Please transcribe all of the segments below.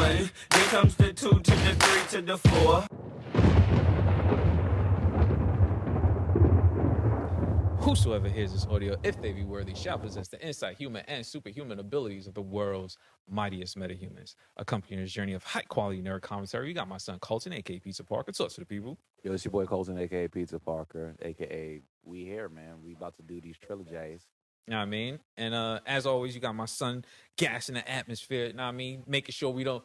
one, then comes the two to the three to the four. Whosoever hears this audio, if they be worthy, shall possess the insight, human, and superhuman abilities of the world's mightiest metahumans. Accompanying this journey of high-quality nerd commentary, we got my son Colton, a.k.a. Pizza Parker. Talk to the people. Yo, it's your boy Colton, a.k.a. Pizza Parker, a.k.a. We here, man. We about to do these trilogies. You know what I mean? And as always, you got my son gassing the atmosphere, you know what I mean? Making sure we don't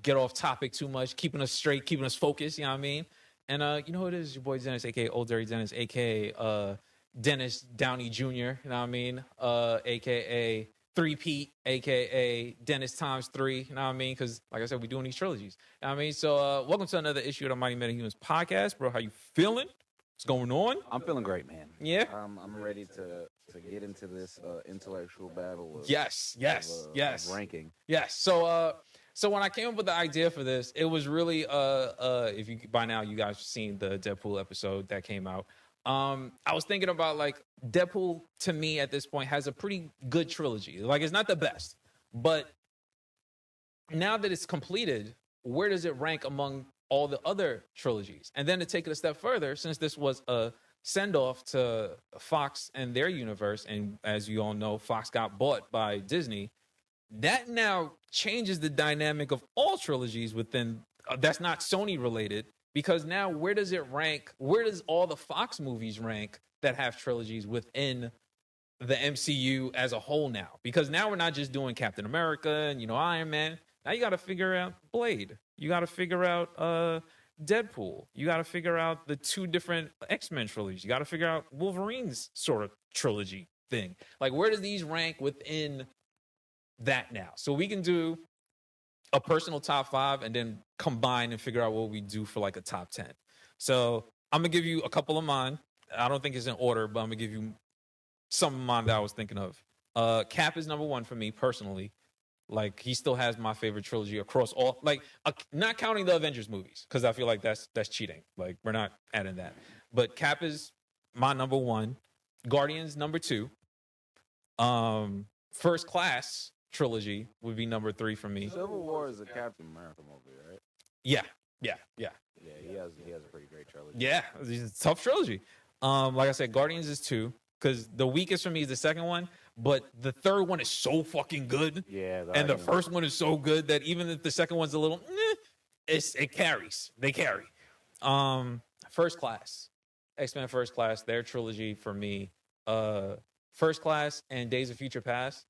get off topic too much, keeping us straight, keeping us focused, you know what I mean? And you know who it is? Your boy Dennis, a.k.a. Old Dirty Dennis, a.k.a. Dennis Downey Jr., you know what I mean? A.k.a. 3-Pete, a.k.a. Dennis times 3, you know what I mean? Because, like I said, we're doing these trilogies, you know what I mean? So welcome to another issue of the Mighty Metahumans podcast. Bro, how you feeling? What's going on? I'm feeling great, man. Yeah? I'm ready to get into this intellectual battle of, Yes. of ranking. Yes. So when I came up with the idea for this, it was really if you by now you guys have seen the Deadpool episode that came out. I was thinking about like Deadpool to me at this point has a pretty good trilogy. Like it's not the best, but now that it's completed, where does it rank among all the other trilogies? And then to take it a step further, since this was a send-off to Fox and their universe, and as you all know, Fox got bought by Disney, that now changes the dynamic of all trilogies within that's not Sony related, because now where does it rank? Where does all the Fox movies rank that have trilogies within the MCU as a whole now? Because now we're not just doing Captain America and Iron Man. Now you got to figure out Blade. You got to figure out Deadpool. You got to figure out the two different X-Men trilogies. You got to figure out Wolverine's sort of trilogy thing. Like, where do these rank within that now? So we can do a personal top 5 and then combine and figure out what we do for like a top 10. So I'm going to give you a couple of mine. I don't think it's in order, but I'm going to give you some of mine that I was thinking of. Cap is number 1 for me personally. Like, he still has my favorite trilogy across all, like, not counting the Avengers movies, because I feel like that's cheating. Like, we're not adding that. But Cap is my number 1. Guardians, number 2. First Class trilogy would be number 3 for me. Civil War is a Captain America movie, right? Yeah. Yeah, he has a pretty great trilogy. Yeah, it's a tough trilogy. Like I said, Guardians is 2, because the weakest for me is the second one, but the third one is so fucking good. Yeah, and the first one is so good that even if the second one's a little, it carries. They carry. First Class, X-Men First Class, their trilogy for me. First Class and Days of Future Past.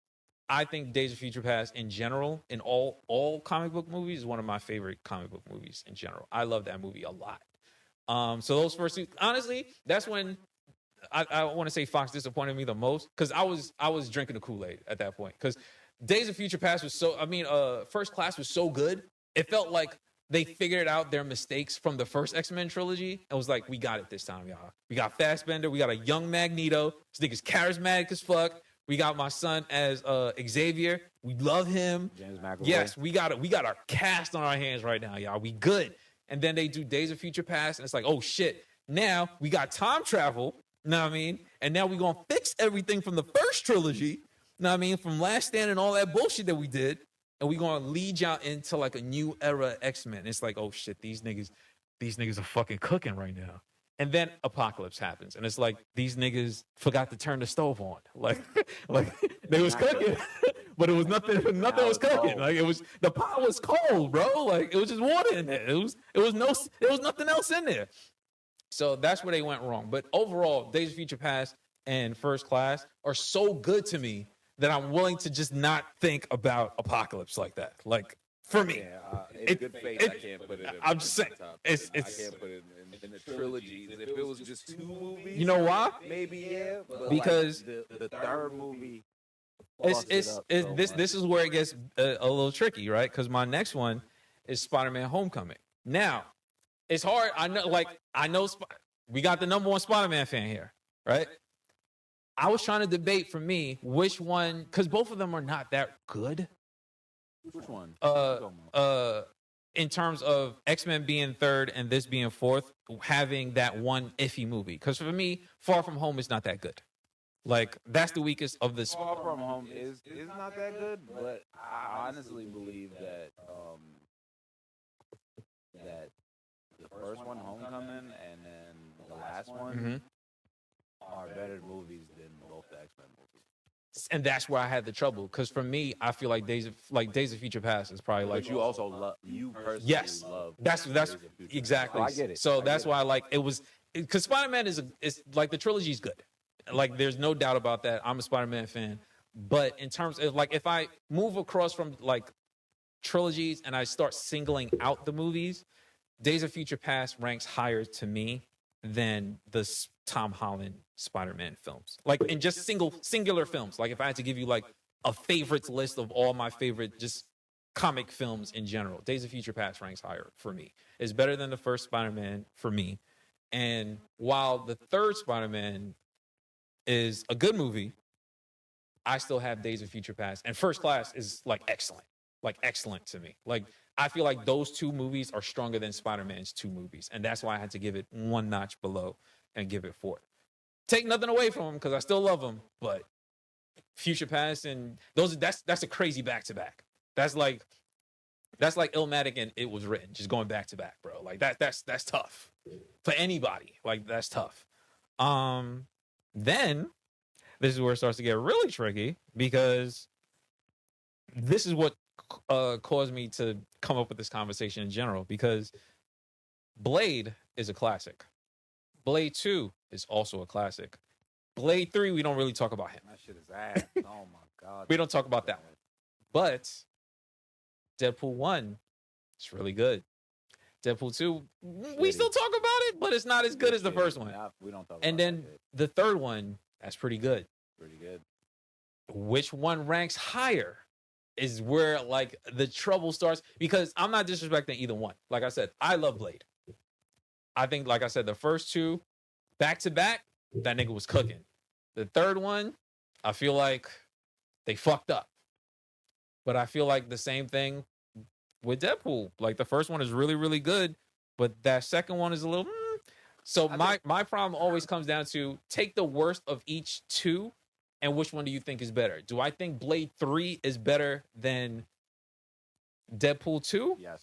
I think Days of Future Past in general, in all comic book movies, is one of my favorite comic book movies in general. I love that movie a lot. So those first two, honestly, that's when I want to say Fox disappointed me the most, because I was drinking the Kool-Aid at that point. Because Days of Future Past was First Class was so good. It felt like they figured out their mistakes from the first X-Men trilogy and was like, we got it this time, y'all. We got Fassbender. We got a young Magneto. This nigga's charismatic as fuck. We got my son as Xavier. We love him. James McAvoy. Yes, we got our cast on our hands right now, y'all. We good. And then they do Days of Future Past, and it's like, oh shit. Now we got time travel. Know what I mean? And now we're gonna fix everything from the first trilogy. Know what I mean? From Last Stand and all that bullshit that we did, and we're gonna lead y'all into like a new era X-Men. It's like, oh shit, these niggas are fucking cooking right now. And then Apocalypse happens, and it's like these niggas forgot to turn the stove on. Like they was cooking, but it was nothing was cooking. Like the pot was cold, bro. Like it was just water in there. It was nothing else in there. So that's where they went wrong. But overall, Days of Future Past and First Class are so good to me that I'm willing to just not think about Apocalypse like that. Like, for me. In good faith, I can't put it in. I'm just saying. I can't put it in the trilogies. If it was just 2 movies, you know why? Maybe, yeah. But because like the third movie, this is where it gets a little tricky, right? Because my next one is Spider-Man: Homecoming. Now, it's hard. I know we got the number 1 Spider-Man fan here, right? I was trying to debate for me which one, because both of them are not that good. Which one? In terms of X-Men being 3rd and this being 4th, having that one iffy movie. Because for me, Far From Home is not that good. Like, that's the weakest of this. Far From Home is not that good, but I honestly believe that last one Mhm. are better movies than both the X-Men movies. And that's where I had the trouble because for me, I feel like Days of Future Past is probably like But you also love, you personally yes, love that's Days of Future Past. exactly. So I get it. So I that's get why I like it was because Spider-Man is like the trilogy is good. Like there's no doubt about that. I'm a Spider-Man fan, but in terms of like if I move across from like trilogies and I start singling out the movies, Days of Future Past ranks higher to me than the Tom Holland Spider-Man films. Like in just singular films. Like if I had to give you like a favorites list of all my favorite just comic films in general, Days of Future Past ranks higher for me. It's better than the first Spider-Man for me. And while the third Spider-Man is a good movie, I still have Days of Future Past. And First Class is like excellent to me. Like I feel like those two movies are stronger than Spider-Man's two movies, and that's why I had to give it one notch below and give it 4. Take nothing away from them because I still love them, but Future Past and that's a crazy back to back. That's like Illmatic and It Was Written, just going back to back, bro. Like that's tough for anybody. Like that's tough. Then this is where it starts to get really tricky because this is what caused me to come up with this conversation in general because Blade is a classic. Blade 2 is also a classic. Blade 3, we don't really talk about him. That shit is ass. Oh my god. We don't talk about that one. But Deadpool 1 is really good. Deadpool 2, we still talk about it, but it's not as good as the first one. We don't talk about And then the third one, that's pretty good. Pretty good. Which one ranks higher is where like the trouble starts because I'm not disrespecting either one. Like I said, I love Blade. I think, like I said, the first two back to back, that nigga was cooking. The third one, I feel like they fucked up. But I feel like the same thing with Deadpool. Like the first one is really, really good, but that second one is a little. So my problem always comes down to take the worst of each two. And which one do you think is better? Do I think Blade 3 is better than Deadpool 2? Yes.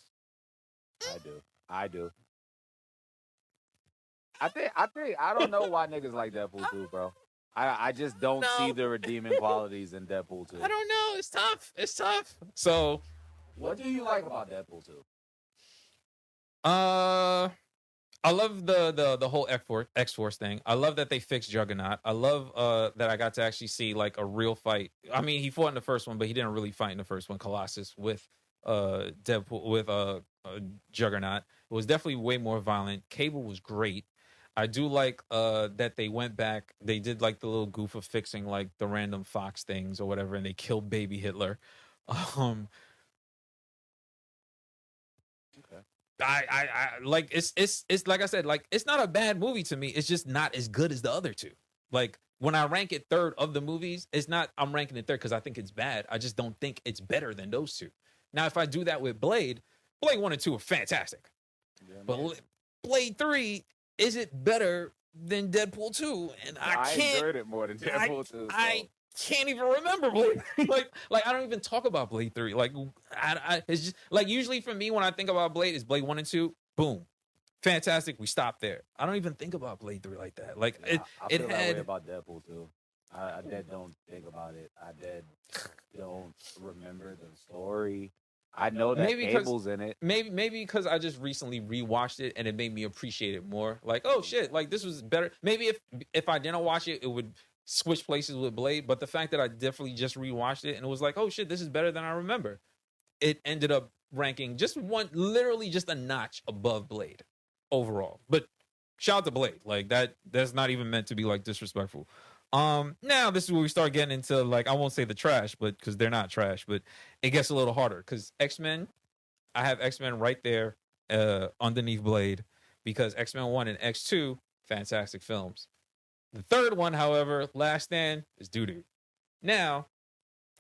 I do. I don't know why niggas like Deadpool 2, bro. I just don't see the redeeming qualities in Deadpool 2. I don't know. It's tough. So what do you like about Deadpool 2? I love the whole X-Force thing. I love that they fixed Juggernaut. I love that I got to actually see like a real fight. I mean, he fought in the first one, but he didn't really fight in the first one. Colossus with Deadpool with Juggernaut. It was definitely way more violent. Cable was great. I do like that they went back. They did like the little goof of fixing like the random Fox things or whatever, and they killed baby Hitler. I like it's like I said, like it's not a bad movie to me. It's just not as good as the other two. Like when I rank it third of the movies, it's not I'm ranking it third because I think it's bad. I just don't think it's better than those two. Now, if I do that with Blade 1 and 2 are fantastic. Yeah, but Blade 3, is it better than Deadpool 2? And I can't enjoyed it more than Deadpool 2. So. I can't even remember Blade. like I don't even talk about Blade 3. Like it's just like usually for me when I think about Blade, it's Blade 1 and 2. Boom, fantastic. We stop there. I don't even think about Blade 3 like that. Like I feel that way about Deadpool 2. I dead don't think about it. I dead don't remember the story. I know that Cable's in it. Maybe because I just recently rewatched it and it made me appreciate it more. Like, oh shit, like this was better. Maybe if I didn't watch it, it would switch places with Blade. But the fact that I definitely just rewatched it and it was like, oh shit, this is better than I remember. It ended up ranking literally just a notch above Blade overall. But shout out to Blade. Like that's not even meant to be like disrespectful. Now this is where we start getting into like, I won't say the trash, but because they're not trash, but it gets a little harder because X-Men, I have X-Men right there, underneath Blade because X-Men 1 and X2, fantastic films. The third one, however, Last Stand is doo-doo. Now,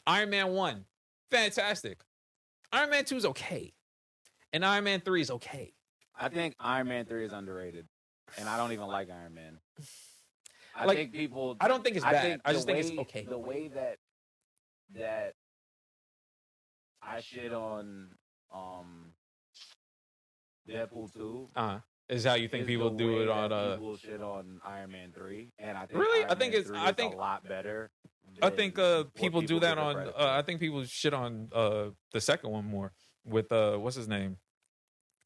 Iron Man 1, fantastic. Iron Man 2 is okay. And Iron Man 3 is okay. I think Iron Man 3 is underrated. And I don't even like Iron Man. I think people. I don't think it's bad. I just think it's okay. The way that I shit on Deadpool 2 Is how you think people do it on people shit on Iron Man 3, and I think really? Iron Man 3 is a lot better. I think people do that on. I think people shit on the second one more with what's his name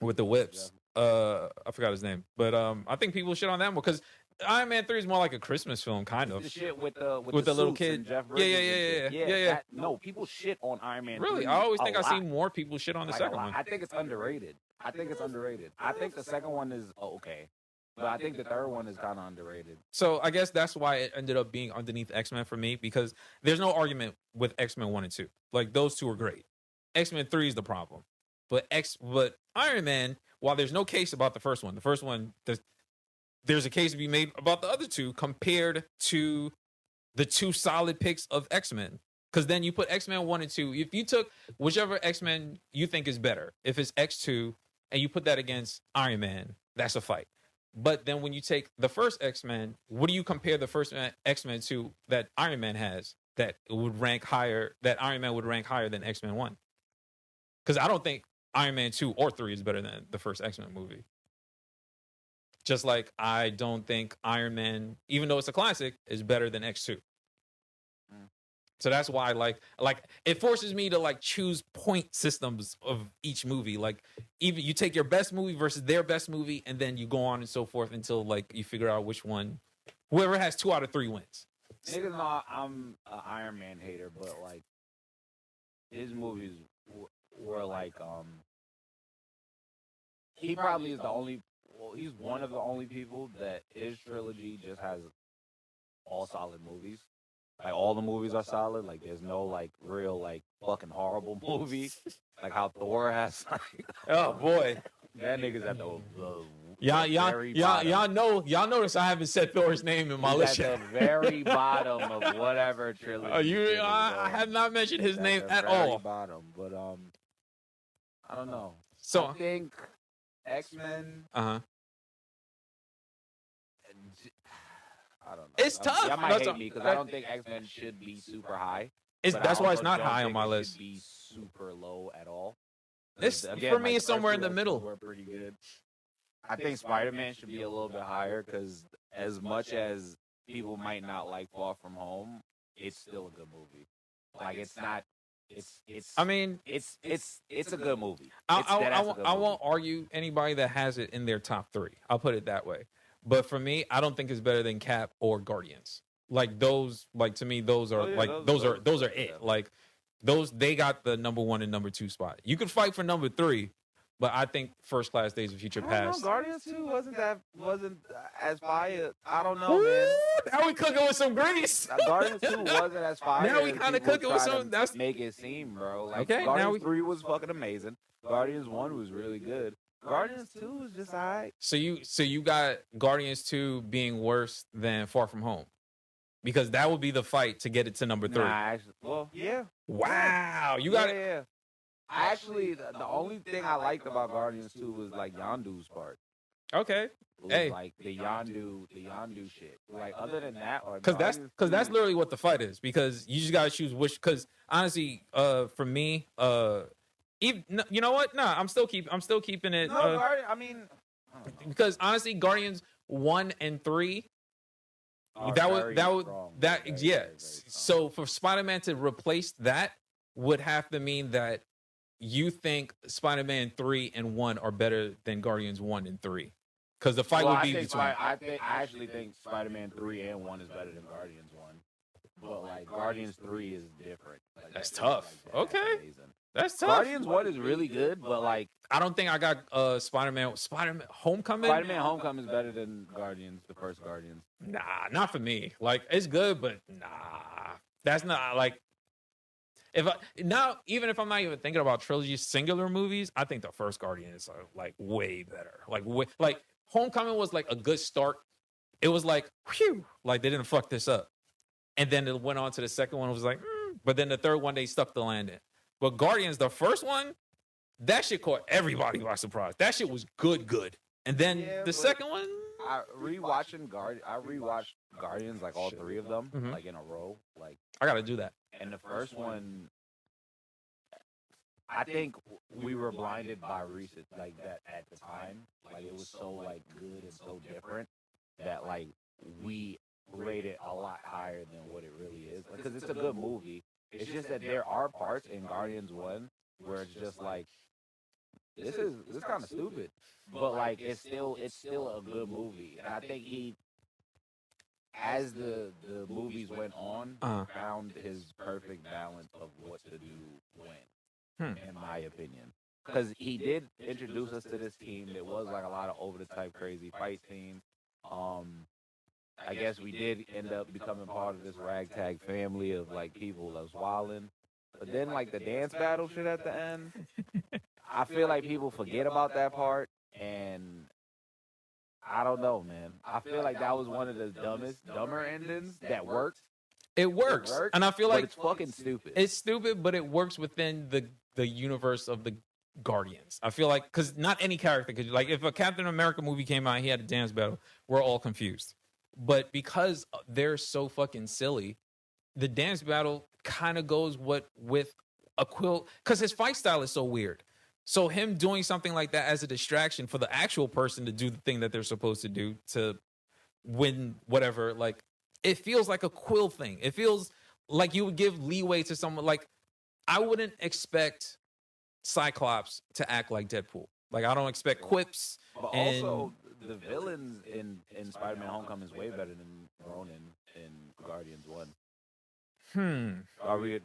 with the whips. I forgot his name, but I think people shit on that more because Iron Man 3 is more like a Christmas film, kind of. The shit with the little kid. Yeah. No, people shit on Iron Man. Really, 3 I always think I see more people shit on the second one. I think it's underrated. I think the second one is okay, but I think the third one is kind of underrated. So I guess that's why it ended up being underneath X-Men for me, because there's no argument with X-Men 1 and 2. Like, those two are great. X-Men 3 is the problem. But Iron Man, while there's no case about the first one, there's a case to be made about the other two compared to the two solid picks of X-Men. Because then you put X-Men 1 and 2. If you took whichever X-Men you think is better, if it's X2, and you put that against Iron Man, that's a fight. But then when you take the first X-Men, what do you compare the first X-Men to that Iron Man has that would rank higher, that Iron Man would rank higher than X-Men 1? Because I don't think Iron Man 2 or 3 is better than the first X-Men movie. Just like I don't think Iron Man, even though it's a classic, is better than X2. So that's why like it forces me to like choose point systems of each movie. Like even you take your best movie versus their best movie, and then you go on and so forth until like you figure out which one, whoever has 2 out of 3 wins. Niggas know I'm an Iron Man hater, but like his movies were like he probably is the only. Well, he's one of the only people that his trilogy just has all solid movies. Like, all the movies are solid. Like, there's no, like, real, like, fucking horrible movie. Like, how Thor has, like... Oh, boy. That nigga's at the y'all notice I haven't said Thor's name in my list at the very bottom of whatever trilogy. I have not mentioned his name at all. Bottom, but, I don't know. So I think X-Men... I don't know. It's tough. Y'all might hate me because I don't think X-Men should be super high. That's why it's not high on my list. Should be super low at all. For me, it's somewhere in the middle. We're pretty good. I think Spider-Man should be a little bit higher because as much as people might not like Far From Home, it's still a good movie. Like, it's not. I mean, it's a good movie. I won't argue anybody that has it in their top 3. I'll put it that way. But for me, I don't think it's better than Cap or Guardians. Like those, like to me, those are those are it. Like those, they got the number 1 and number 2 spot. You could fight for number 3, but I think First Class, Days of Future Past. Guardians 2 wasn't as fire. I don't know, man. Now we cooking with some grease. Guardians 2 wasn't as fire. Now we kind of cooking with some. That's make it seem, bro. Like, okay, Guardians 3 was fucking amazing. Guardians 1 was really good. Guardians 2 was just alright. So you got Guardians 2 being worse than Far From Home, because that would be the fight to get it to number 3. Nah, actually, well, yeah. Wow, you got it. Yeah. Actually, the only thing I liked about Guardians 2 was like Yondu's part. Okay. Hey, like the Yondu shit. Like, other than that, because that's literally what the fight is. Because you just gotta choose which. Because honestly, for me, even, you know what? Nah, I'm still keeping it. No, I mean, because honestly, Guardians 1 and 3. So for Spider-Man to replace that would have to mean that you think Spider-Man 3 and 1 are better than Guardians 1 and 3. Because the fight would be between. I actually think Spider-Man 3 and 1 is better than Guardians 1. But like Guardians 3 is different. Like, that's tough. Like, okay. That's tough. Guardians 1 is really good, but like I don't think I got Spider-Man Homecoming. Spider-Man Homecoming is better than Guardians, the first Guardians. Nah, not for me. Like, it's good, but nah. That's not like even if I'm not even thinking about trilogy singular movies, I think the first Guardians are like way better. Like Homecoming was like a good start. It was like, whew, like they didn't fuck this up. And then it went on to the second one. It was like, but then the third one, they stuck the landing. But Guardians, the first one, that shit caught everybody by surprise. That shit was good. And then the second one, I rewatched Guardians, like all 3 of them, like in a row. Like, I gotta do that. And the first one, I think we were blinded by recent like that at the time. Like it was so like good and so different that like we rate it a lot higher than what it really is. Because it's a good movie. It's just that there are parts in Guardians One where it's just like this kind of stupid, but like it's still a good movie. And I think he, as the movies went on, found his perfect balance of what to do when, in my opinion. Because he did introduce us to this team. It was like a lot of over the type crazy fight scenes. Um, I guess we did end up becoming part of this ragtag family of like people that's wilding. But then like the dance battle shit at the end, I feel like people forget about that part, and I don't know, man. I feel like that was one of the dumber endings that worked. It works, and I feel but like it's fucking stupid. it's stupid, but it works within the universe of the Guardians. I feel like because not any character could, like, if a Captain America movie came out and he had a dance battle, we're all confused. But because they're so fucking silly, the dance battle kind of goes with a quill, because his fight style is so weird. So him doing something like that as a distraction for the actual person to do the thing that they're supposed to do to win whatever, like, it feels like a Quill thing. It feels like you would give leeway to someone. Like, I wouldn't expect Cyclops to act like Deadpool. Like, I don't expect quips. But and also, the villains in Spider-Man: Homecoming is way better than Ronan in Guardians One. Are we?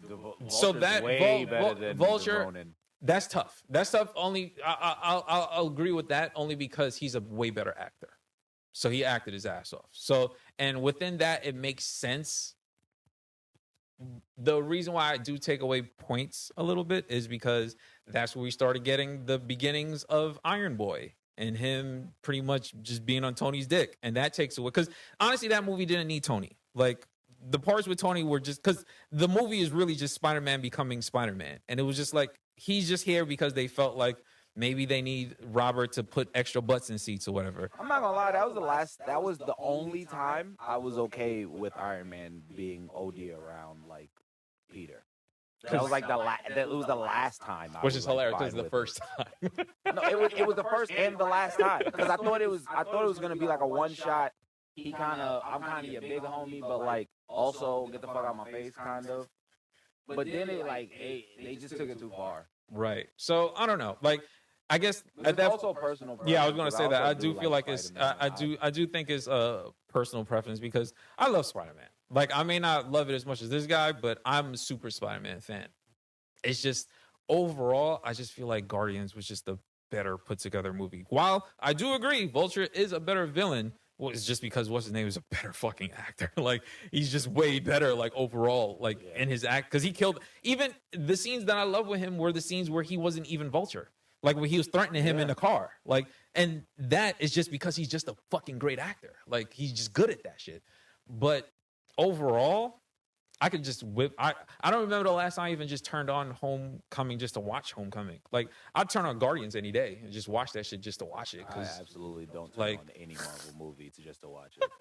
So that way better than Vulture. Ronan. That's tough. That's tough. Only I'll agree with that only because he's a way better actor. So he acted his ass off. So, and within that, it makes sense. The reason why I do take away points a little bit is because that's where we started getting the beginnings of Iron Boy and him pretty much just being on Tony's dick. And that takes away, because honestly, that movie didn't need Tony. Like, the parts with Tony were just, because the movie is really just Spider-Man becoming Spider-Man. And it was just like, he's just here because they felt like maybe they need Robert to put extra butts in seats or whatever. I'm not gonna lie, that was the only time I was okay with Iron Man being OD around like Peter. That was like it was the last time. Which is hilarious because it's the first time. No, it was the first and the last time, because I thought it was gonna be like a one shot. I'm kind of your big homie, but like also get the fuck out of my face, kind of. But then they just took it too far. Right. So I don't know. Like, I guess it's also personal preference. Yeah, I was gonna say that. I do feel like it's I do think it's a personal preference because I love Spider-Man. Like, I may not love it as much as this guy, but I'm a super Spider-Man fan. It's just overall, I just feel like Guardians was just a better put together movie. While I do agree, Vulture is a better villain. Well, it's just because what's his name is a better fucking actor. Like, he's just way better, like, overall, like, in his act. Because he killed, even the scenes that I love with him were the scenes where he wasn't even Vulture. Like, when he was threatening him in the car. Like, and that is just because he's just a fucking great actor. Like, he's just good at that shit. But overall, I could just whip. I don't remember the last time I even just turned on Homecoming just to watch Homecoming. Like, I'd turn on Guardians any day and just watch that shit just to watch it. I absolutely don't turn like, on any Marvel movie just to watch it.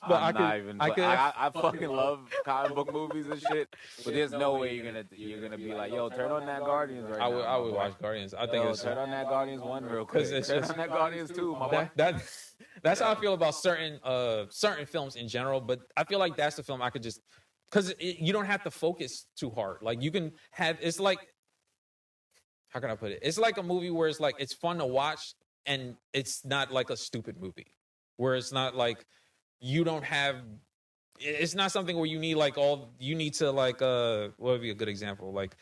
But I fucking love comic book movies and shit. But there's no way you're gonna be like, yo, turn on that Guardians right now. I would watch Guardians. I think turn on that Guardians 1 real quick. Turn on that Guardians 2, my boy. That's how I feel about certain films in general. But I feel like that's the film I could just, because you don't have to focus too hard. Like, you can have, it's like, how can I put it? It's like a movie where it's like, it's fun to watch and it's not like a stupid movie. Where it's not like, you don't have, it's not something where you need like you need to like, what would be a good example? Like,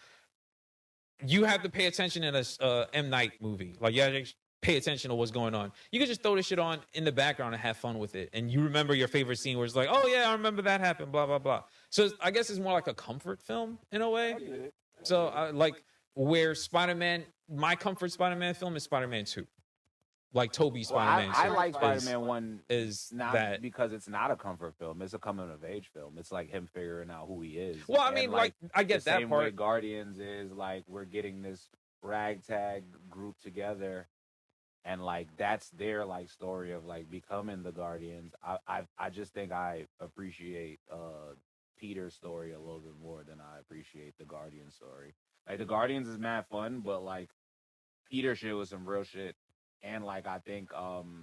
you have to pay attention in a M. Night movie. Like, you have to pay attention to what's going on. You can just throw this shit on in the background and have fun with it. And you remember your favorite scene where it's like, oh yeah, I remember that happened, blah, blah, blah. So I guess it's more like a comfort film in a way. So like, where Spider-Man, my comfort Spider-Man film is Spider-Man 2. Like Tobey's Spider-Man. I like Spider-Man 1 is not that because it's not a comfort film. It's a coming of age film. It's like him figuring out who he is. Well, I mean, like I get that same part. Way Guardians is like, we're getting this ragtag group together, and like that's their like story of like becoming the Guardians. I just think I appreciate Peter's story a little bit more than I appreciate the Guardian story. Like the Guardians is mad fun, but like Peter shit was some real shit. And like I think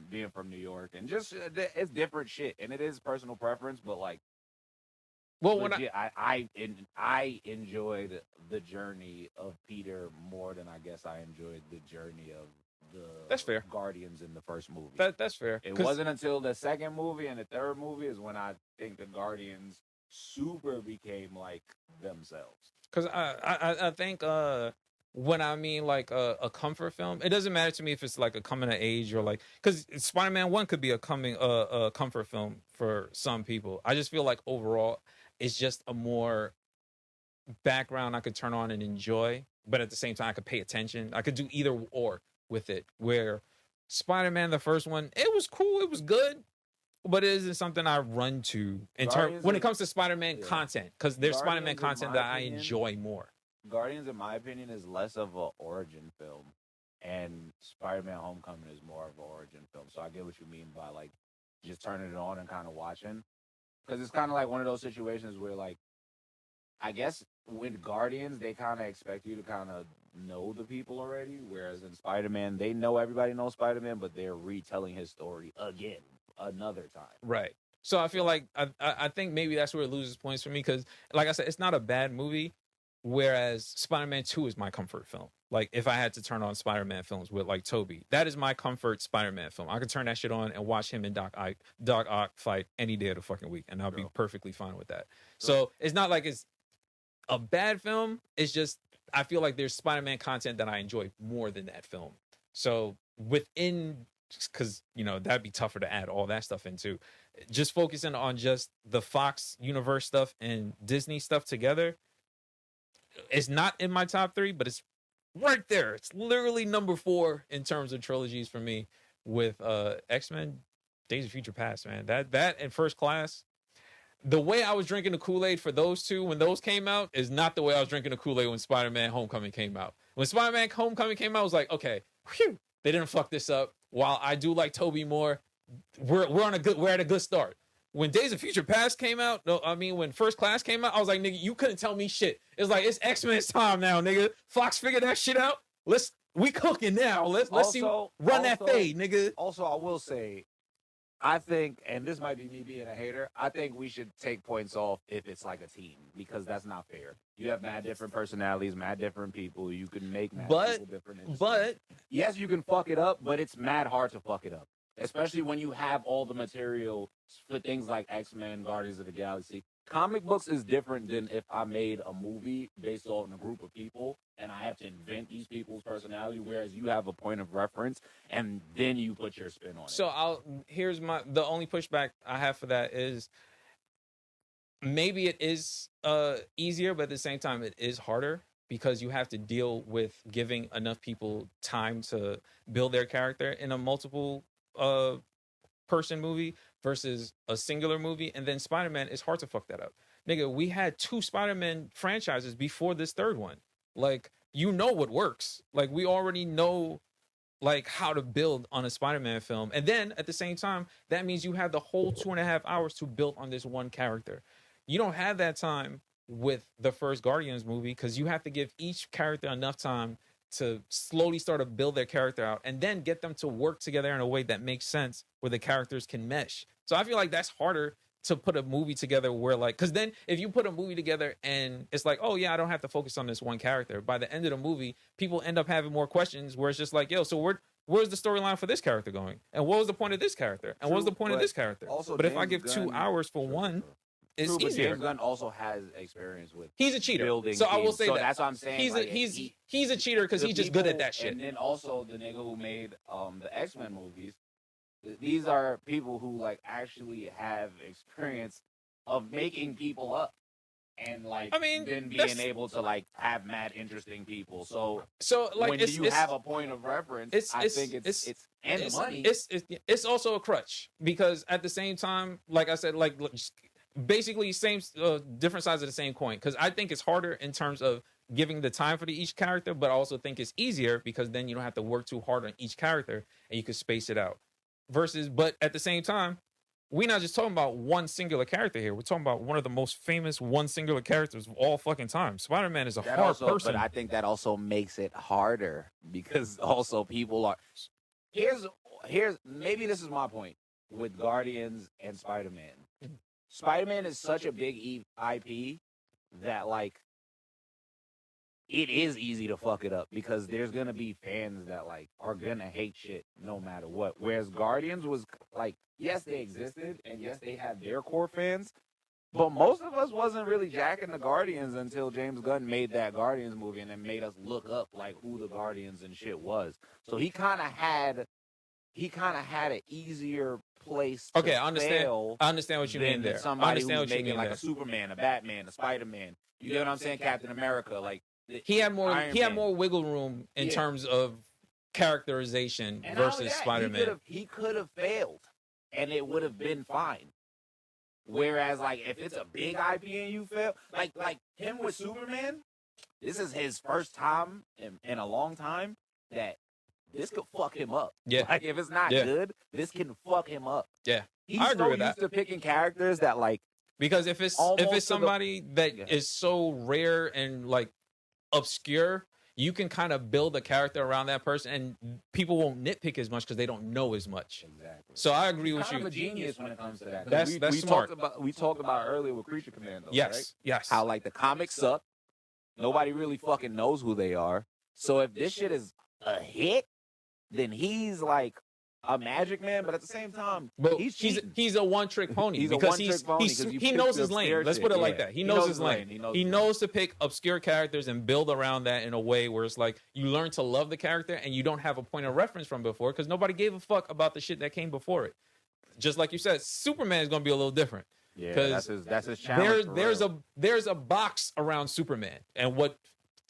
being from New York and just it's different shit, and it is personal preference, but like Well, legit, I enjoyed the journey of Peter more than I guess I enjoyed the journey of the That's fair. Guardians in the first movie. that's fair. It wasn't until the second movie and the third movie is when I think the Guardians super became like themselves. Because I think when I mean like a comfort film, it doesn't matter to me if it's like a coming of age or like, because Spider-Man 1 could be a comfort film for some people. I just feel like overall it's just a more background I could turn on and enjoy, but at the same time I could pay attention. I could do either or with it. Where Spider-Man the first one, it was cool, it was good, but it isn't something I run to in terms when it comes to Spider-Man content, because there's Spider-Man content that I enjoy more. Guardians, in my opinion, is less of an origin film, and Spider-Man: Homecoming is more of an origin film. So I get what you mean by like just turning it on and kind of watching, because it's kind of like one of those situations where like I guess with Guardians they kind of expect you to kind of know the people already, whereas in Spider-Man they know everybody knows Spider-Man, but they're retelling his story again another time. Right. So I feel like I think maybe that's where it loses points for me, because like I said, it's not a bad movie. Whereas Spider-Man 2 is my comfort film. Like if I had to turn on Spider-Man films with like Toby, that is my comfort Spider-Man film. I could turn that shit on and watch him and Doc Ock fight any day of the fucking week, and I'll be perfectly fine with that. So it's not like it's a bad film. It's just I feel like there's Spider-Man content that I enjoy more than that film. So within, because you know that'd be tougher to add all that stuff into. Just focusing on just the Fox universe stuff and Disney stuff together. It's not in my top 3, but it's right there. It's literally number 4 in terms of trilogies for me, with X-Men, Days of Future Past, man. That and First Class. The way I was drinking the Kool-Aid for those two when those came out is not the way I was drinking the Kool-Aid when Spider-Man Homecoming came out. When Spider-Man Homecoming came out, I was like, okay, whew, they didn't fuck this up. While I do like Tobey more, we're at a good start. When Days of Future Past came out, when First Class came out, I was like, nigga, you couldn't tell me shit. It's like, it's X-Men's time now, nigga. Fox figured that shit out. We cooking now. Let's run that fade, nigga. Also, I will say, I think, and this might be me being a hater, I think we should take points off if it's like a team, because that's not fair. You have mad different personalities, mad different people. You can make mad people different. But yes, you can fuck it up, but it's mad hard to fuck it up. Especially when you have all the material for things like X-Men, Guardians of the Galaxy. Comic books is different than if I made a movie based on a group of people and I have to invent these people's personality, whereas you have a point of reference and then you put your spin on it. So here's the only pushback I have for that is maybe it is easier, but at the same time it is harder, because you have to deal with giving enough people time to build their character in a multiple person movie versus a singular movie. And then Spider-Man, it's hard to fuck that up. Nigga, we had 2 Spider-Man franchises before this third one. Like, you know what works. Like, we already know like how to build on a Spider-Man film. And then at the same time, that means you have the whole 2.5 hours to build on this one character. You don't have that time with the first Guardians movie, because you have to give each character enough time to slowly start to build their character out and then get them to work together in a way that makes sense, where the characters can mesh. So I feel like that's harder to put a movie together where like, because then if you put a movie together and it's like, oh yeah, I don't have to focus on this one character, by the end of the movie, people end up having more questions, where it's just like, yo, so where's the storyline for this character going? And what was the point of this character? And what was the point of this character? But if I give 2 hours for one, it's easier. James Gunn also has experience with. He's a cheater, building so I will teams. say so that. That's what I'm saying. He's a cheater because he's just good at that shit. And then also the nigga who made the X-Men movies. These are people who like actually have experience of making people up, and like then being able to like have mad interesting people. So like when you have a point of reference, I think it's money. It's also a crutch, because at the same time, like I said, like basically same different sides of the same coin, because I think it's harder in terms of giving the time for each character, but I also think it's easier because then you don't have to work too hard on each character and you can space it out. But at the same time, we're not just talking about one singular character here. We're talking about one of the most famous one singular characters of all fucking time. Spider-Man is a hard person. But I think that also makes it harder because also people are. Here's maybe this is my point with Guardians and Spider-Man. Spider-Man is such a big IP that like it is easy to fuck it up because there's gonna be fans that like are gonna hate shit no matter what. Whereas Guardians was like, yes, they existed and yes, they had their core fans, but most of us wasn't really jacking the Guardians until James Gunn made that Guardians movie and then made us look up like who the Guardians and shit was. So he kind of had an easier place. To I understand. fail I understand what you mean there. Somebody who's making like a Superman, a Batman, a Spider-Man. You get what I'm saying? Captain America, like. He had more wiggle room in terms of characterization versus Spider-Man. He could have failed, and it would have been fine. Whereas, like, if it's a big IP and you fail, like him with Superman, this is his first time in a long time that this could fuck him up. Yeah, like if it's not good, this can fuck him up. Yeah, he's I agree with used to picking characters that like because if it's somebody that is so rare and like obscure, you can kind of build a character around that person and people won't nitpick as much because they don't know as much. Exactly. So I agree with you. I'm a genius when it comes to that. That's smart. We talked about earlier with Creature Commandos. Yes, right? yes. How like the comics suck. Nobody really fucking knows who they are. So if this shit is a hit, then he's like a magic man, but at the same time, but he's a one-trick pony he knows his lane. Let's put it like that. He knows his lane. He knows to pick obscure characters and build around that in a way where it's like you learn to love the character and you don't have a point of reference from before because nobody gave a fuck about the shit that came before it. Just like you said, Superman is going to be a little different. Yeah, that's his challenge. There's a box around Superman and what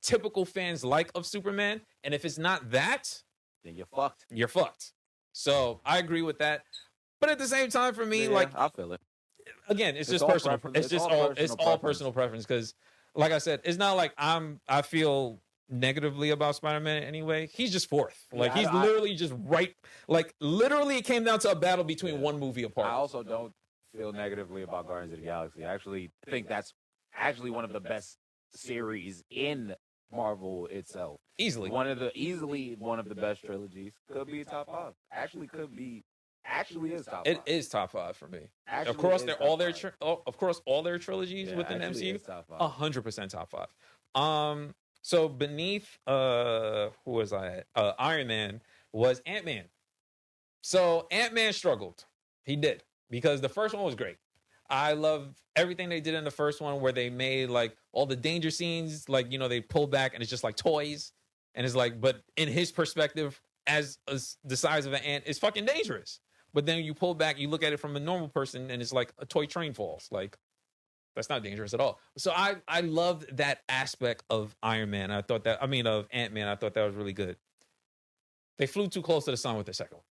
typical fans like of Superman, and if it's not that, then you're fucked. You're fucked. So I agree with that, but at the same time, for me, like I feel it. Again, it's just personal. It's all personal preference because, like I said, it's not like I feel negatively about Spider-Man anyway. He's just fourth. Like he's literally just right. Like literally, it came down to a battle between one movie apart. I also don't feel negatively about Guardians of the Galaxy. I actually think that's actually one of the best series in Marvel itself. Easily one of the best trilogies. Could be top 5. Actually is top 5. It is top 5 for me. Actually, across all their trilogies within the MCU, 100% top 5. So beneath who was I at? Iron Man was Ant-Man. So Ant-Man struggled. He did because the first one was great. I love everything they did in the first one where they made like all the danger scenes, like, you know, they pull back and it's just like toys. And it's like, but in his perspective, as the size of an ant, is fucking dangerous. But then you pull back, you look at it from a normal person and it's like a toy train falls. Like, that's not dangerous at all. So I loved that aspect of Iron Man. Of Ant-Man. I thought that was really good. They flew too close to the sun with the second one.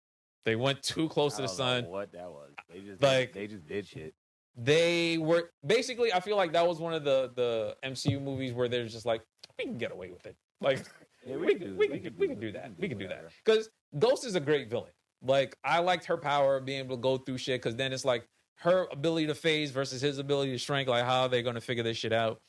They went too close to the sun. What that was. They just did shit. They were basically, I feel like that was one of the MCU movies where they're just like, we can get away with it. Like, we can do that. We can do that. Because Ghost is a great villain. Like, I liked her power being able to go through shit because then it's like her ability to phase versus his ability to shrink. Like, how are they going to figure this shit out?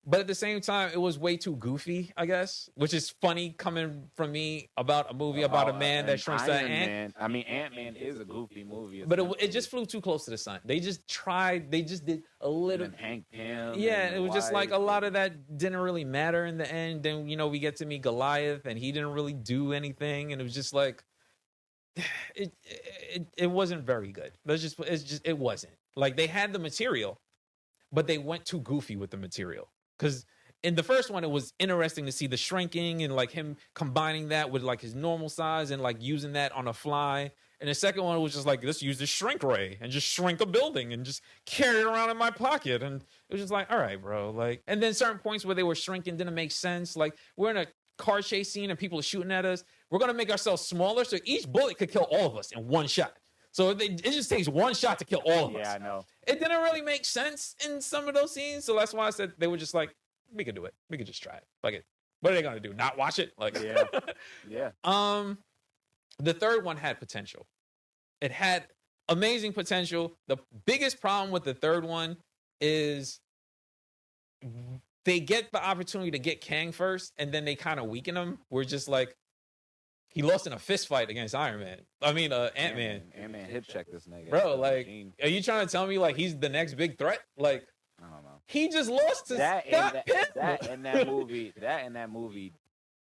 But at the same time, it was way too goofy, I guess, which is funny coming from me about a movie about a man that shrinks to an ant. I mean, Ant-Man is a goofy movie. But it just flew too close to the sun. They just did a little. And Hank Pym. Yeah, it was just like a lot of that didn't really matter in the end. Then, you know, we get to meet Goliath and he didn't really do anything. And it was just like, it wasn't very good. It wasn't. Like, they had the material, but they went too goofy with the material. Because in the first one, it was interesting to see the shrinking and like him combining that with like his normal size and like using that on a fly. And the second one was just like, let's use the shrink ray and just shrink a building and just carry it around in my pocket. And it was just like, all right, bro. Like, and then certain points where they were shrinking didn't make sense. Like, we're in a car chase scene and people are shooting at us. We're going to make ourselves smaller so each bullet could kill all of us in one shot. So it just takes one shot to kill all of us. Yeah, I know. It didn't really make sense in some of those scenes. So that's why I said they were just like, we could do it. We could just try it. Like, what are they going to do? Not watch it? Like, yeah. The third one had potential. It had amazing potential. The biggest problem with the third one is they get the opportunity to get Kang first, and then they kind of weaken him. We're just like, he lost in a fist fight against Iron Man. I mean, Ant-Man. Ant-Man hip check this nigga. Bro, like, are you trying to tell me like he's the next big threat? Like, I don't know. He just lost to that Scott movie. That in that movie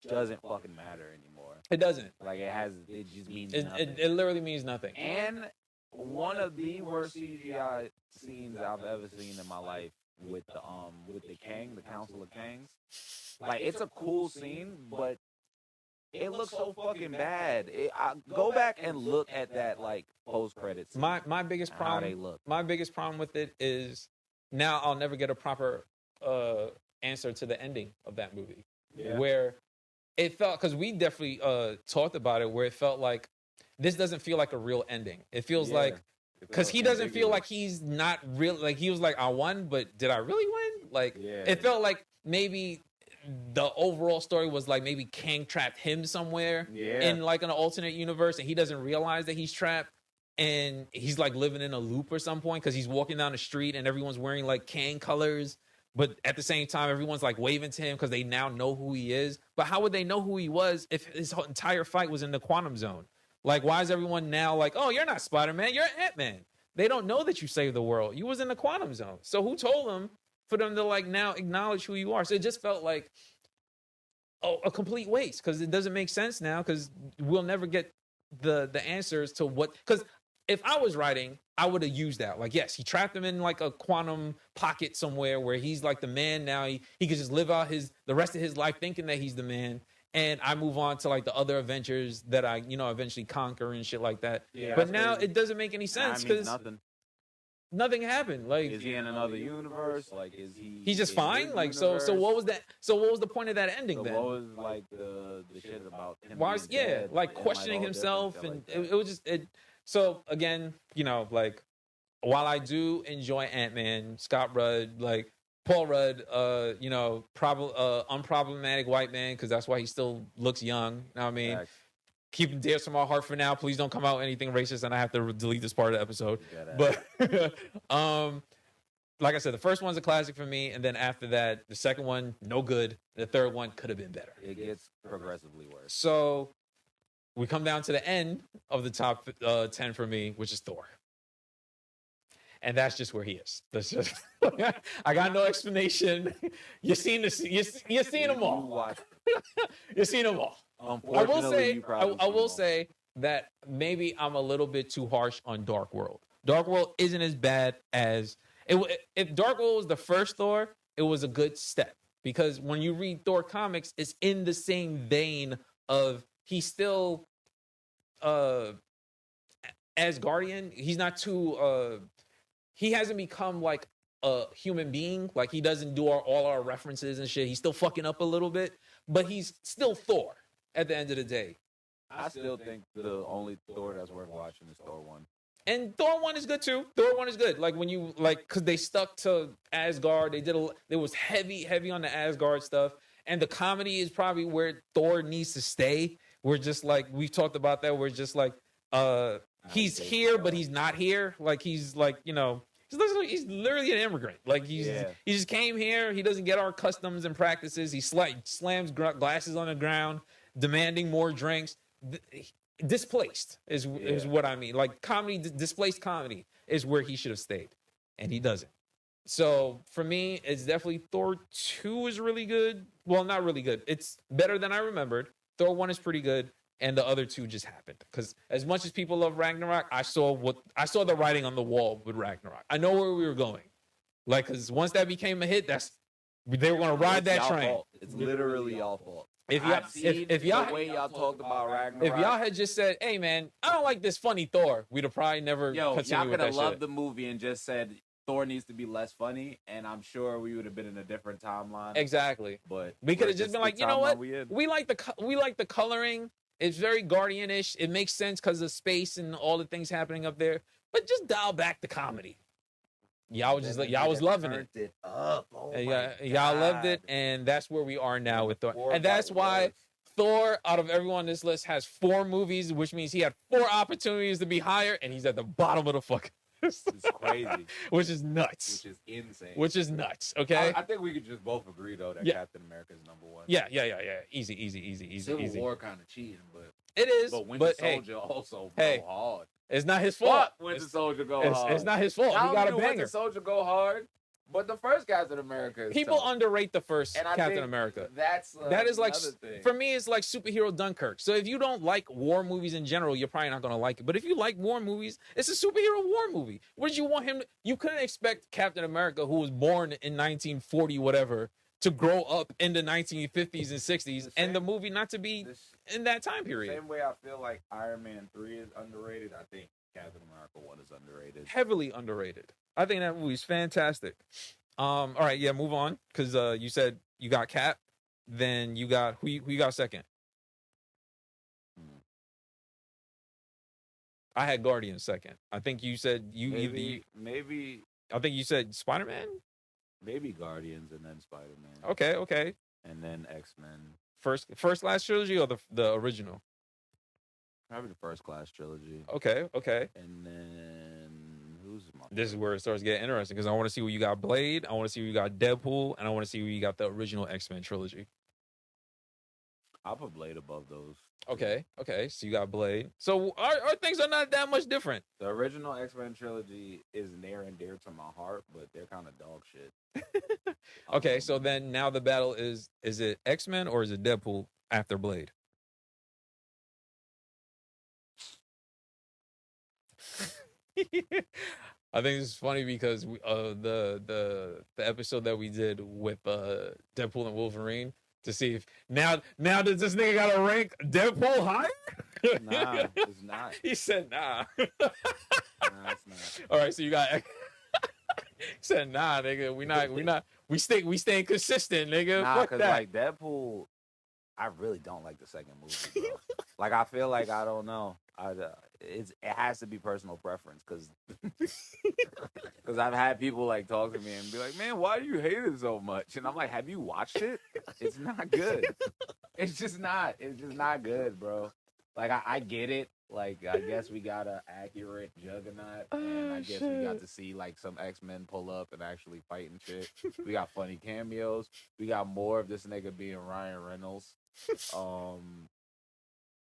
doesn't fucking matter anymore. It doesn't. Like it just means nothing. It literally means nothing. And one of the worst CGI scenes I've ever seen in my life with the Kang, the Council of Kangs. Like, it's a cool scene, but it looks so fucking bad. Go back and look at that like post credits. My biggest problem. How they look. My biggest problem with it is now I'll never get a proper answer to the ending of that movie. Yeah. Where it felt, because we definitely talked about it, where it felt like this doesn't feel like a real ending. It feels like, because he doesn't feel like he's not real. Like, he was like, I won, but did I really win? Like, it felt like maybe the overall story was like maybe Kang trapped him somewhere in like an alternate universe, and he doesn't realize that he's trapped, and he's like living in a loop or some point because he's walking down the street and everyone's wearing like Kang colors, but at the same time everyone's like waving to him because they now know who he is. But how would they know who he was if his whole entire fight was in the quantum zone? Like, why is everyone now like, oh, you're not Spider-Man, you're Ant-Man? They don't know that you saved the world. You was in the quantum zone. So who told them for them to like now acknowledge who you are? So it just felt like a complete waste, because it doesn't make sense now, because we'll never get the answers to what. Because if I was writing, I would have used that. Like, yes, he trapped him in like a quantum pocket somewhere where he's like the man now. He could just live out the rest of his life thinking that he's the man. And I move on to like the other adventures that I, eventually conquer and shit like that. Yeah, but now it doesn't make any sense because nothing happened. Like, is he in another universe? Like, is he? He's just fine. Like, so what was that? So what was the point of that ending then? What was like the shit about him? Why? Yeah, like questioning himself, and it was just it. So again, like, while I do enjoy Ant-Man, Scott Rudd, like Paul Rudd, unproblematic white man, because that's why he still looks young. You know what I mean? Facts. Keep him dear to my heart for now. Please don't come out anything racist, and I have to delete this part of the episode. But like I said, the first one's a classic for me, and then after that, the second one, no good. The third one could have been better. It gets progressively worse. So we come down to the end of the top 10 for me, which is Thor. And that's just where he is. That's just I got no explanation. You've seen this. You've seen them all. You've seen them all. I will say that maybe I'm a little bit too harsh on Dark World. Dark World isn't as bad as if Dark World was the first Thor, it was a good step, because when you read Thor comics, it's in the same vein of he's still Asgardian. He's not too he hasn't become like a human being. Like, he doesn't do all our references and shit. He's still fucking up a little bit, but he's still Thor at the end of the day. I still think the only Thor that's worth watching is Thor 1. And Thor 1 is good too. Thor 1 is good. Like, when you because they stuck to Asgard, it was heavy on the Asgard stuff, and the comedy is probably where Thor needs to stay. We're just like, we've talked about that. We're just like, he's here, but he's not here. Like, he's like, he's literally an immigrant. Like, he just came here. He doesn't get our customs and practices. He slams glasses on the ground, demanding more drinks. Displaced is what I mean. Like, comedy, displaced comedy is where he should have stayed, and he doesn't. So for me, it's definitely Thor 2 is really good. Well, not really good. It's better than I remembered. Thor 1 is pretty good, and the other two just happened. Because as much as people love Ragnarok, I saw the writing on the wall with Ragnarok. I know where we were going. Like, because once that became a hit, they were going to ride that train. Fault. It's literally y'all fault. If y'all the way y'all talked about Ragnarok, if y'all had just said, "Hey man, I don't like this funny Thor," we'd have probably never. Y'all could have loved the movie and just said Thor needs to be less funny, and I'm sure we would have been in a different timeline. Exactly. But we could have just been like, you know what? We like the coloring. It's very Guardian-ish. It makes sense because of space and all the things happening up there. But just dial back the comedy. Y'all was loving it. Y'all loved it, and that's where we are now with Thor. And that's why Thor, out of everyone on this list, has 4 movies, which means he had 4 opportunities to be higher, and he's at the bottom of the fucking list. It's crazy. Which is nuts. Which is insane. Which is nuts. Okay. I think we could just both agree though that Yeah. Captain America is number 1. Yeah. Easy. Civil War kind of cheating, but It is. but Winter But Soldier also hey, go hard. it's not his fault. Fuck Winter Soldier go hard. It's not his fault. Not He got a only do banger. Winter Soldier go hard, but the first Captain America is People tough. underrate the first And I Captain think America. That is like, another thing. for me, it's like superhero Dunkirk. So if you don't like war movies in general, you're probably not going to like it. But if you like war movies, it's a superhero war movie. What did you want him to, you couldn't expect Captain America, who was born in 1940, whatever, to grow up in the 1950s and 60s, and the movie not to be in that time period. Same way I feel like Iron Man 3 is underrated, I think Captain America 1 is underrated. Heavily underrated. I think that movie's fantastic. All right, yeah, move on, because you said you got Cap, then you got who you got second? I had Guardians second. I think you said maybe I think you said Spider-Man. maybe Guardians and then Spider-Man. Okay. And then X-Men. First class trilogy or the original? Probably the First Class trilogy. Okay. And then who's my This is where it starts getting interesting, because I want to see where you got Blade, I want to see where you got Deadpool, and I want to see where you got the original X-Men trilogy. I'll put Blade above those. Okay. So you got Blade. So our things are not that much different. The original X-Men trilogy is near and dear to my heart, but they're kind of dog shit. Okay, so then now the battle is it X-Men or is it Deadpool after Blade? I think this is funny because the episode that we did with Deadpool and Wolverine, to see if now does this nigga got to rank Deadpool higher? Nah, it's not. He said nah. Nah, it's not. All right, so you got. He said nah, nigga. We staying consistent, nigga. Nah, Fuck because that. like Deadpool, I really don't like the second movie, bro. Like I feel like I don't know. It has to be personal preference, because I've had people like talk to me and be like, "Man, why do you hate it so much?" And I'm like, "Have you watched it? It's not good. It's just not. It's just not good, bro." Like I get it. Like I guess we got an accurate Juggernaut, and I guess we got to see like some X-Men pull up and actually fight and shit. We got funny cameos. We got more of this nigga being Ryan Reynolds.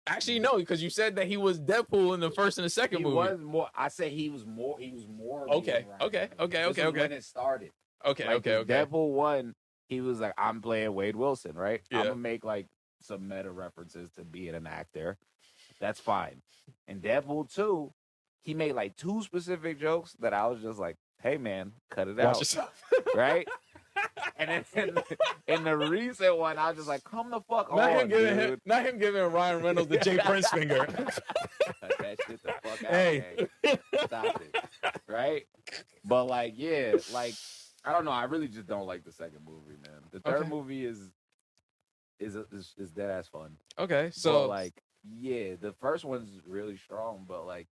Actually, no, because you said that he was Deadpool in the first and the second movie. He was more. I said he was more. He was more. Okay. This is when it started. Okay. Deadpool 1, he was like, I'm playing Wade Wilson, right? Yeah. I'm gonna make like some meta references to being an actor. That's fine. And Deadpool 2, he made like 2 specific jokes that I was just like, hey man, cut it Watch out. yourself. Right? And then in the recent one, I was just like, come the fuck on, dude. Not him giving Ryan Reynolds the Jay Prince finger. Cut that shit the fuck out. Hey. Man. Stop it. Right? But like, yeah, like, I don't know. I really just don't like the second movie, man. The third movie is dead ass fun. Okay, so But, like, yeah, the first one's really strong, but like,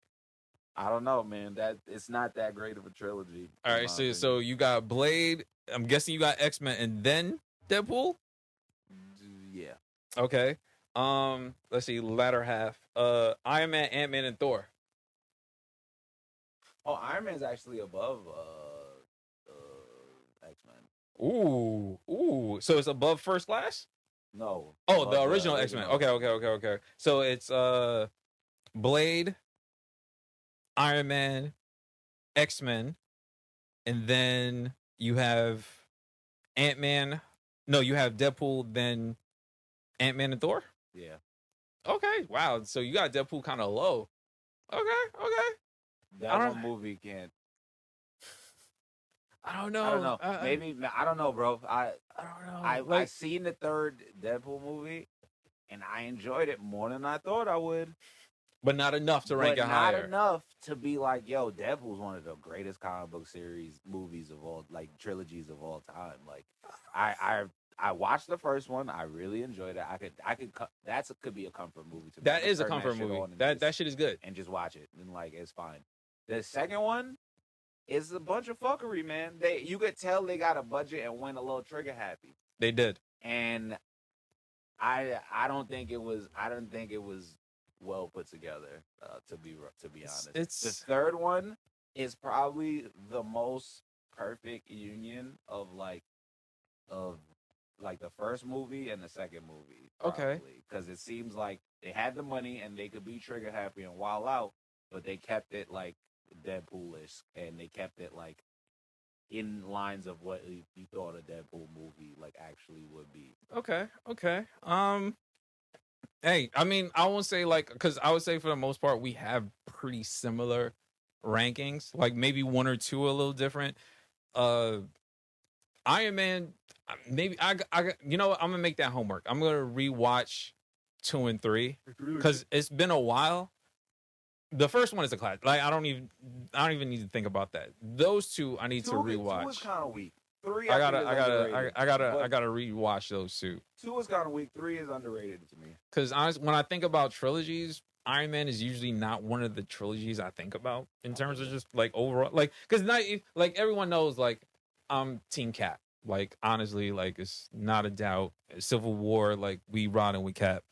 I don't know, man. That it's not that great of a trilogy. all right, so you got Blade. I'm guessing you got X-Men and then Deadpool. Yeah. Okay. Let's see, latter half. Iron Man, Ant-Man, and Thor. Oh, Iron Man's actually above X-Men. Ooh. So it's above First Class? No. Oh, the original X-Men. Okay. So it's Blade, Iron Man, X-Men, and then you have Ant-Man. No, you have Deadpool, then Ant-Man and Thor? Yeah. Okay. Wow. So you got Deadpool kind of low. Okay. That one movie can't. I don't know. I don't know. Maybe I don't know, bro. I don't know. I seen the third Deadpool movie, and I enjoyed it more than I thought I would. But not enough to rank it higher. Not enough to be like, yo, Deadpool's one of the greatest comic book series movies of all, like trilogies of all time. Like, I watched the first one. I really enjoyed it. That could be a comfort movie to me. That is a comfort movie. That shit is good. And just watch it, and like it's fine. The second one is a bunch of fuckery, man. You could tell they got a budget and went a little trigger happy. They did. And I don't think it was well put together. To be honest, It's the third one is probably the most perfect union of like the first movie and the second movie. Okay. Because it seems like they had the money and they could be trigger happy and wild out, but they kept it like Deadpoolish and they kept it like in lines of what you thought a Deadpool movie like actually would be. okay. Hey, I mean, I won't say like because I would say for the most part we have pretty similar rankings. Like maybe one or two a little different. Uh, Iron Man, maybe you know what? I'm gonna make that homework. I'm gonna rewatch 2 and 3 because it's been a while. The first one is a classic. Like I don't even need to think about that. Those two I need to rewatch. 2 is kind of weak. 3, I I gotta rewatch those two. 2 is kind of weak. 3 is underrated to me. Because honestly, when I think about trilogies, Iron Man is usually not one of the trilogies I think about in terms of just like overall, like because not like everyone knows like I'm Team Cap. Like honestly, like it's not a doubt. Civil War, like we ride and we Cap.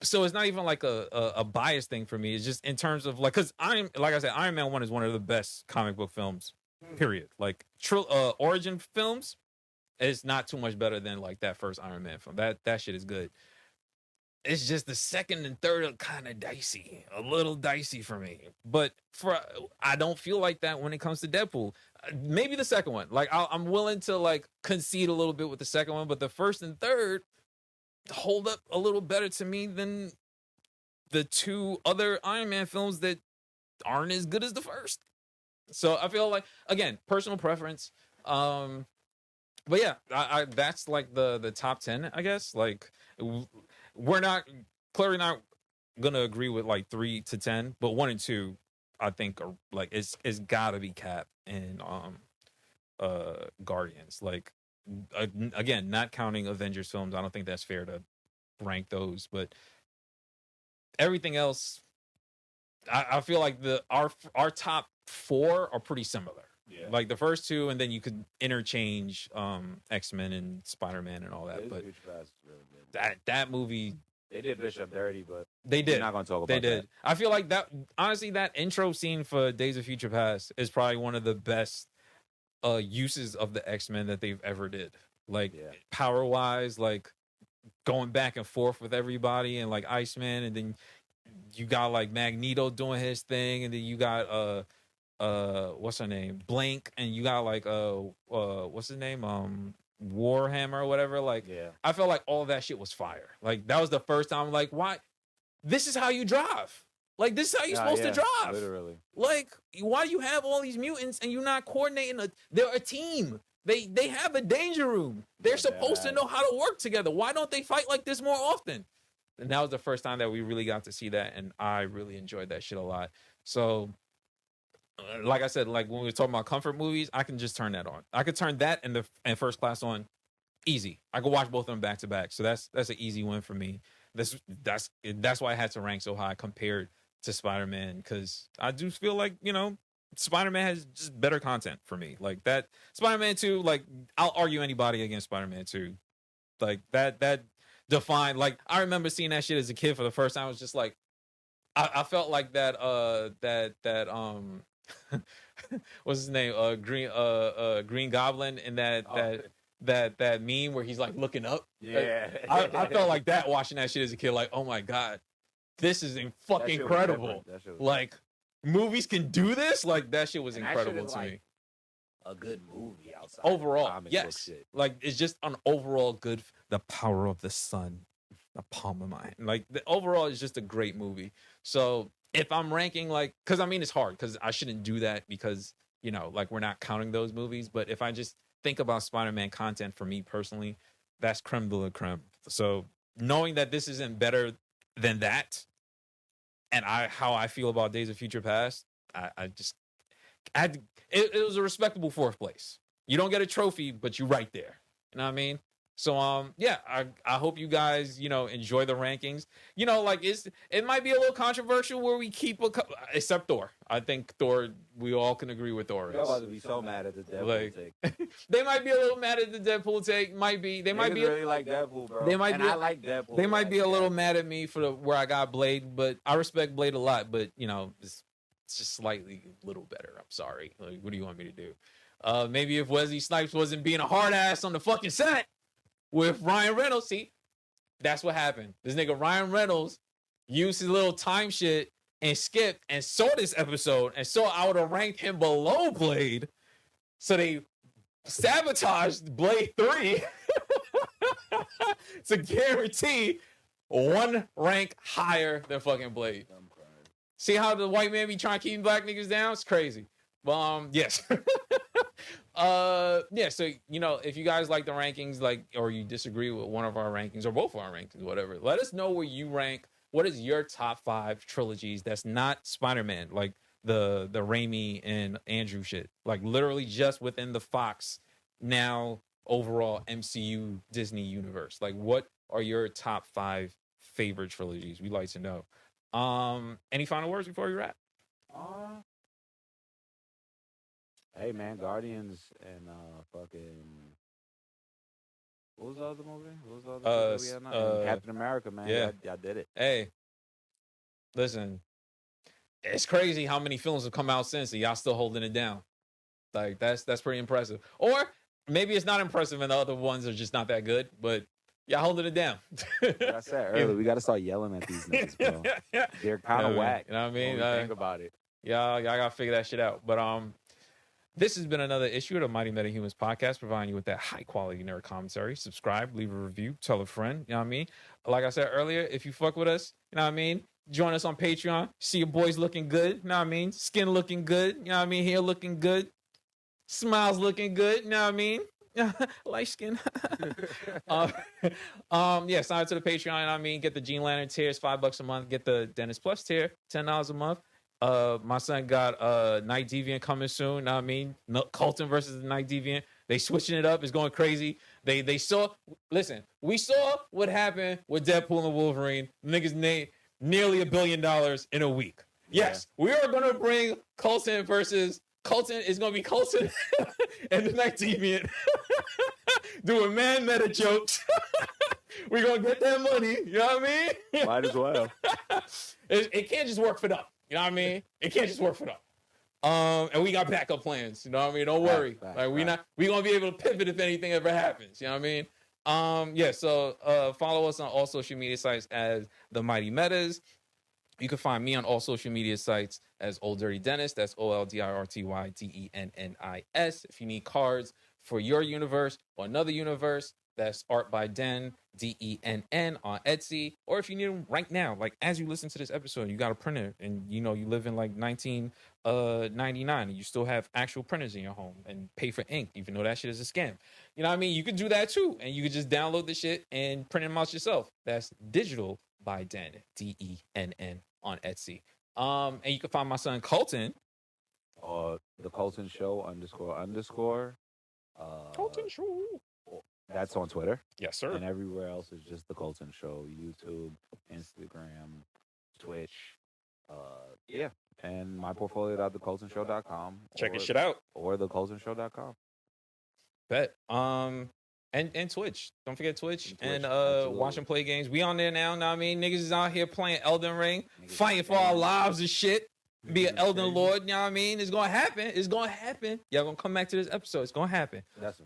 So it's not even like a bias thing for me. It's just in terms of like because like I said, Iron Man 1 is one of the best comic book films. Period. Like origin films is not too much better than like that first Iron Man film. That shit is good. It's just the second and third are kind of dicey, a little dicey for me. But I don't feel like that when it comes to Deadpool. Maybe the second one. Like I'm willing to like concede a little bit with the second one, but the first and third hold up a little better to me than the two other Iron Man films that aren't as good as the first. So I feel like again, personal preference. But yeah, I that's like the top 10, I guess. Like we're clearly not gonna agree with like 3 to 10, but 1 and 2, I think are like it's gotta be Cap and Guardians. Like again, not counting Avengers films, I don't think that's fair to rank those, but everything else, I feel like our top 4 are pretty similar. Yeah. Like the first two, and then you could interchange X-Men and Spider-Man and all that. But that movie, they did Bishop dirty, but they did. We're not gonna talk about they did. that. I feel like that honestly, that intro scene for Days of Future Past is probably one of the best uses of the X-Men that they've ever did. Like power wise, like going back and forth with everybody, and like Iceman, and then you got like Magneto doing his thing, and then you got what's her name, Blank, and you got like what's his name, Warhammer or whatever. Like I felt like all of that shit was fire. Like that was the first time I'm like, why this is how you drive. Like this is how you're supposed to drive. Literally. Like why do you have all these mutants and you're not coordinating they're a team. They have a danger room. They're supposed to know how to work together. Why don't they fight like this more often? And that was the first time that we really got to see that, and I really enjoyed that shit a lot. So like I said, like when we were talking about comfort movies, I can just turn that on. I could turn that and First Class on easy. I could watch both of them back to back. So that's an easy win for me. That's why I had to rank so high compared to Spider-Man, because I do feel like, you know, Spider-Man has just better content for me. Like that Spider-Man 2, like I'll argue anybody against Spider-Man 2. Like that defined, like I remember seeing that shit as a kid for the first time. I was just like I felt like that what's his name? Green Goblin in that meme where he's like looking up. Yeah. I felt like that watching that shit as a kid, like, oh my God, this is fucking incredible. Like movies can do this? Like that shit was incredible to me. A good movie outside. Overall, yes. Like it's just an overall good, the power of the sun, the palm of my hand. Like the overall is just a great movie. So if I'm ranking, like, because I mean it's hard because I shouldn't do that because, you know, like we're not counting those movies. But if I just think about Spider-Man content for me personally, that's creme de la creme. So knowing that this isn't better than that, and how I feel about Days of Future Past, it was a respectable 4th place. You don't get a trophy, but you're right there. You know what I mean? So yeah, I hope you guys, enjoy the rankings. Like it might be a little controversial where we keep except Thor. I think Thor, we all can agree with Thor. You're about to be so mad at the Deadpool take. They might be a little mad at the Deadpool take. Might be. They might be really like Deadpool, bro. They might I like Deadpool. They might be a little mad at me for where I got Blade, but I respect Blade a lot. But it's just slightly a little better. I'm sorry. Like, what do you want me to do? Maybe if Wesley Snipes wasn't being a hard ass on the fucking set with Ryan Reynolds, see, that's what happened. This nigga Ryan Reynolds used his little time shit and skipped and saw this episode, and so I would have ranked him below Blade. So they sabotaged Blade 3 to guarantee one rank higher than fucking Blade. See how the white man be trying to keep black niggas down? It's crazy. Yes. Yeah, so if you guys like the rankings, or you disagree with one of our rankings or both of our rankings, whatever, let us know where you rank. What is your top 5 trilogies that's not Spider-Man, like the Raimi and Andrew shit, like literally just within the Fox now overall MCU Disney universe? Like, what are your top 5 favorite trilogies? We'd like to know. Any final words before we wrap? Hey man, Guardians and fucking what was the other movie? What was the other movie we had now? Captain America, man. Yeah, y'all did it. Hey, listen, it's crazy how many films have come out since, and y'all still holding it down. Like that's pretty impressive. Or maybe it's not impressive, and the other ones are just not that good. But y'all holding it down. Like I said earlier, we got to start yelling at these niggas, bro. They're kind of whack. You know what I mean? Think about it. Y'all gotta figure that shit out. But this has been another issue of the Mighty Metahumans podcast, providing you with that high quality nerd commentary. Subscribe, leave a review, tell a friend. You know what I mean? Like I said earlier, if you fuck with us, you know what I mean? Join us on Patreon. See your boys looking good. You know what I mean? Skin looking good. You know what I mean? Hair looking good. Smiles looking good. You know what I mean? Light skin. Yeah, sign up to the Patreon. You know what I mean? Get the Gene Lantern tier, it's $5 a month. Get the Dennis Plus tier, $10 a month. My son got Night Deviant coming soon. You know what I mean? Colton versus the Night Deviant. They switching it up. It's going crazy. They saw. Listen, we saw what happened with Deadpool and Wolverine. Niggas made nearly $1 billion in a week. Yes, we are gonna bring Colton versus Colton. Is gonna be Colton and the Night Deviant doing man meta jokes. We're gonna get that money. You know what I mean? Might as well. It can't just work for them. You know what I mean? It can't just work for them. And we got backup plans. You know what I mean? Don't worry. We gonna be able to pivot if anything ever happens. You know what I mean? Yeah. So follow us on all social media sites as the Mighty Metas. You can find me on all social media sites as Old Dirty Dennis. That's OLDIRTYDENNIS. If you need cards for your universe or another universe, that's Art by Den, DENN on Etsy. Or if you need them right now, like as you listen to this episode, you got a printer and you live in like 1999 and you still have actual printers in your home and pay for ink, even though that shit is a scam. You know what I mean? You could do that too. And you could just download the shit and print them out yourself. That's Digital by Den, DENN on Etsy. And you can find my son Colton. The Colton Show __. Colton Show. That's on Twitter. Yes, sir. And everywhere else is just the Colton Show. YouTube, Instagram, Twitch. Yeah. And my portfolio thecoltonshow.com. Check your shit out. Or thecoltonshow.com. Bet. And Twitch. Don't forget Twitch. And watch and play games. We on there now, know what I mean? Niggas is out here playing Elden Ring, fighting for our lives and shit. Be an Elden Lord, you know what I mean? It's gonna happen. It's gonna happen. Y'all gonna come back to this episode. It's gonna happen. That's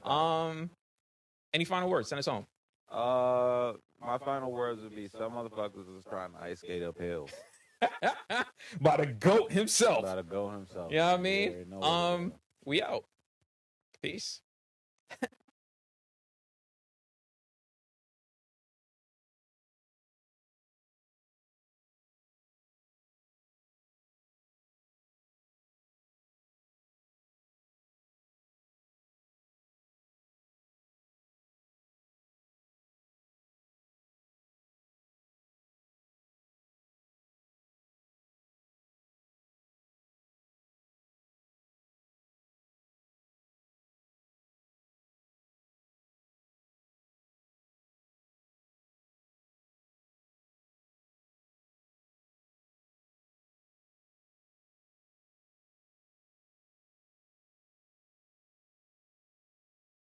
any final words? Send us home. My final words would be some motherfuckers is trying to ice skate uphill. By the GOAT himself. By the GOAT himself. You know what I mean? We out. Peace.